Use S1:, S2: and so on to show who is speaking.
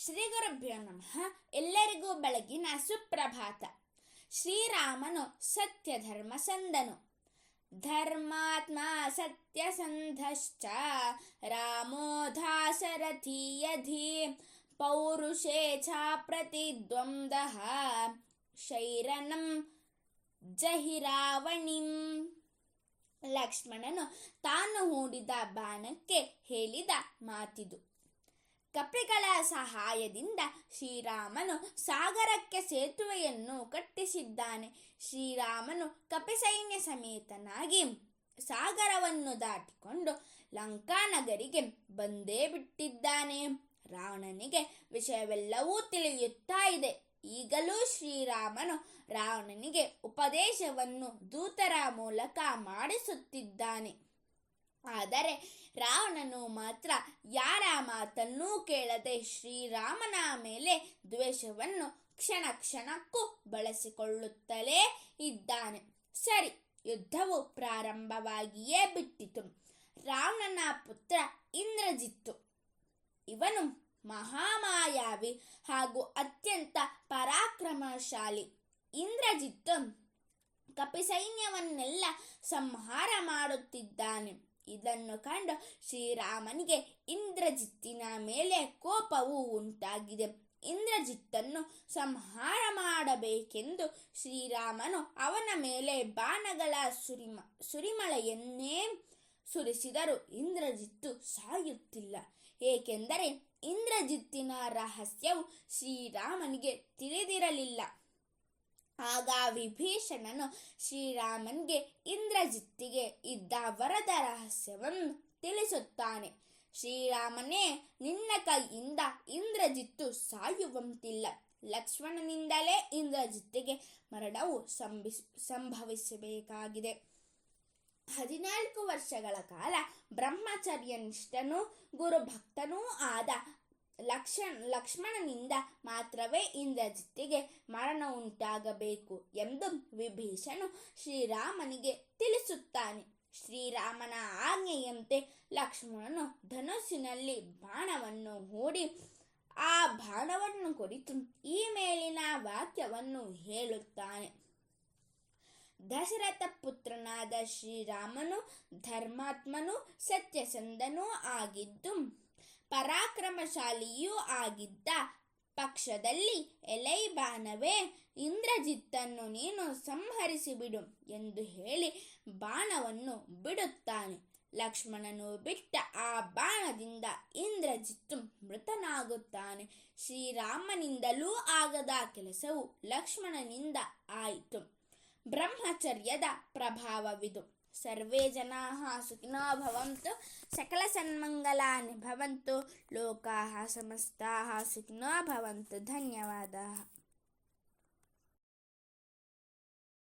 S1: ಶ್ರೀ ಗುರುಭ್ಯೋ ನಮಃ. ಎಲ್ಲರಿಗೂ ಬೆಳಗಿನ ಸುಪ್ರಭಾತ. ಶ್ರೀರಾಮನು ಸತ್ಯಧರ್ಮ ಸಂದನು. ಧರ್ಮಾತ್ಮ ಸತ್ಯಸಂಧಶ್ಚ ರಾಮೋ ದಾಶರಥೀಯಧಿ ಪೌರುಷೇ ಛ ಪ್ರತಿದ್ವಂದಃ ಶೈರನಂ ಜಹಿರಾವಣಿಂ. ಲಕ್ಷ್ಮಣನು ತಾನು ಹೂಡಿದ ಬಾಣಕ್ಕೆ ಹೇಳಿದ ಮಾತಿದು. ಕಪಿಗಳ ಸಹಾಯದಿಂದ ಶ್ರೀರಾಮನು ಸಾಗರಕ್ಕೆ ಸೇತುವೆಯನ್ನು ಕಟ್ಟಿಸಿದ್ದಾನೆ. ಶ್ರೀರಾಮನು ಕಪಿಸೈನ್ಯ ಸಮೇತನಾಗಿ ಸಾಗರವನ್ನು ದಾಟಿಕೊಂಡು ಲಂಕಾನಗರಿಗೆ ಬಂದೇ ಬಿಟ್ಟಿದ್ದಾನೆ. ರಾವಣನಿಗೆ ವಿಷಯವೆಲ್ಲವೂ ತಿಳಿಯುತ್ತಾ ಇದೆ. ಈಗಲೂ ಶ್ರೀರಾಮನು ರಾವಣನಿಗೆ ಉಪದೇಶವನ್ನು ದೂತರ ಮೂಲಕ ಮಾಡಿಸುತ್ತಿದ್ದಾನೆ. ಆದರೆ ರಾವಣನು ಮಾತ್ರ ಯಾರ ಮಾತನ್ನೂ ಕೇಳದೆ ಶ್ರೀರಾಮನ ಮೇಲೆ ದ್ವೇಷವನ್ನು ಕ್ಷಣ ಕ್ಷಣಕ್ಕೂ ಬಳಸಿಕೊಳ್ಳುತ್ತಲೇ ಇದ್ದಾನೆ. ಸರಿ, ಯುದ್ಧವು ಪ್ರಾರಂಭವಾಗಿಯೇ ಬಿಟ್ಟಿತು. ರಾವಣನ ಪುತ್ರ ಇಂದ್ರಜಿತ್ತು. ಇವನು ಮಹಾಮಾಯಾವಿ ಹಾಗೂ ಅತ್ಯಂತ ಪರಾಕ್ರಮಶಾಲಿ. ಇಂದ್ರಜಿತ್ತು ಕಪಿಸೈನ್ಯವನ್ನೆಲ್ಲ ಸಂಹಾರ ಮಾಡುತ್ತಿದ್ದಾನೆ. ಇದನ್ನು ಕಂಡು ಶ್ರೀರಾಮನಿಗೆ ಇಂದ್ರಜಿತ್ತಿನ ಮೇಲೆ ಕೋಪವು ಉಂಟಾಗಿದೆ. ಇಂದ್ರಜಿತ್ತನ್ನು ಸಂಹಾರ ಮಾಡಬೇಕೆಂದು ಶ್ರೀರಾಮನು ಅವನ ಮೇಲೆ ಬಾಣಗಳ ಸುರಿಮಳೆಯನ್ನೇ ಸುರಿಸಿದರೂ ಇಂದ್ರಜಿತ್ತು ಸಾಯುತ್ತಿಲ್ಲ. ಏಕೆಂದರೆ ಇಂದ್ರಜಿತ್ತಿನ ರಹಸ್ಯವು ಶ್ರೀರಾಮನಿಗೆ ತಿಳಿದಿರಲಿಲ್ಲ. ಆಗ ವಿಭೀಷಣನು ಶ್ರೀರಾಮನಿಗೆ ಇಂದ್ರಜಿತ್ತಿಗೆ ಇದ್ದ ವರದ ರಹಸ್ಯವನ್ನು ತಿಳಿಸುತ್ತಾನೆ. ಶ್ರೀರಾಮನೇ, ನಿನ್ನ ಕೈಯಿಂದ ಇಂದ್ರಜಿತ್ತು ಸಾಯುವಂತಿಲ್ಲ. ಲಕ್ಷ್ಮಣನಿಂದಲೇ ಇಂದ್ರಜಿತ್ತಿಗೆ ಮರಣವು ಸಂಭವಿಸಬೇಕಾಗಿದೆ. 14 ವರ್ಷಗಳ ಕಾಲ ಬ್ರಹ್ಮಚರ್ಯನಿಷ್ಠನೂ ಗುರುಭಕ್ತನೂ ಆದ ಲಕ್ಷ್ಮಣನಿಂದ ಮಾತ್ರವೇ ಇಂದ್ರಜಿತ್ತಿಗೆ ಮರಣ ಉಂಟಾಗಬೇಕು ಎಂದು ವಿಭೀಷಣನು ಶ್ರೀರಾಮನಿಗೆ ತಿಳಿಸುತ್ತಾನೆ. ಶ್ರೀರಾಮನ ಆಜ್ಞೆಯಂತೆ ಲಕ್ಷ್ಮಣನು ಧನುಸ್ಸಿನಲ್ಲಿ ಬಾಣವನ್ನು ಹೂಡಿ ಆ ಬಾಣವನ್ನು ಕುರಿತು ಈ ಮೇಲಿನ ವಾಕ್ಯವನ್ನು ಹೇಳುತ್ತಾನೆ. ದಶರಥ ಪುತ್ರನಾದ ಶ್ರೀರಾಮನು ಧರ್ಮಾತ್ಮನೂ ಸತ್ಯಸಂಧನೂ ಆಗಿದ್ದು ಪರಾಕ್ರಮಶಾಲಿಯೂ ಆಗಿದ್ದ ಪಕ್ಷದಲ್ಲಿ, ಎಲೈ ಬಾಣವೇ, ಇಂದ್ರಜಿತ್ತನ್ನು ನೀನು ಸಂಹರಿಸಿಬಿಡು ಎಂದು ಹೇಳಿ ಬಾಣವನ್ನು ಬಿಡುತ್ತಾನೆ. ಲಕ್ಷ್ಮಣನು ಬಿಟ್ಟ ಆ ಬಾಣದಿಂದ ಇಂದ್ರಜಿತ್ತು ಮೃತನಾಗುತ್ತಾನೆ. ಶ್ರೀರಾಮನಿಂದಲೂ ಆಗದ ಕೆಲಸವು ಲಕ್ಷ್ಮಣನಿಂದ ಆಯಿತು. ಬ್ರಹ್ಮಚರ್ಯದ ಪ್ರಭಾವವಿದು. ಸರ್ವೇ ಜನಾಃ ಸುಖಿನೋ ಭವಂತು, ಸಕಲ ಸನ್ಮಂಗಲಾನಿ ಭವಂತು, ಲೋಕಾಃ ಸಮಸ್ತಾಃ ಸುಖಿನೋ ಭವಂತು. ಧನ್ಯವಾದಾಃ.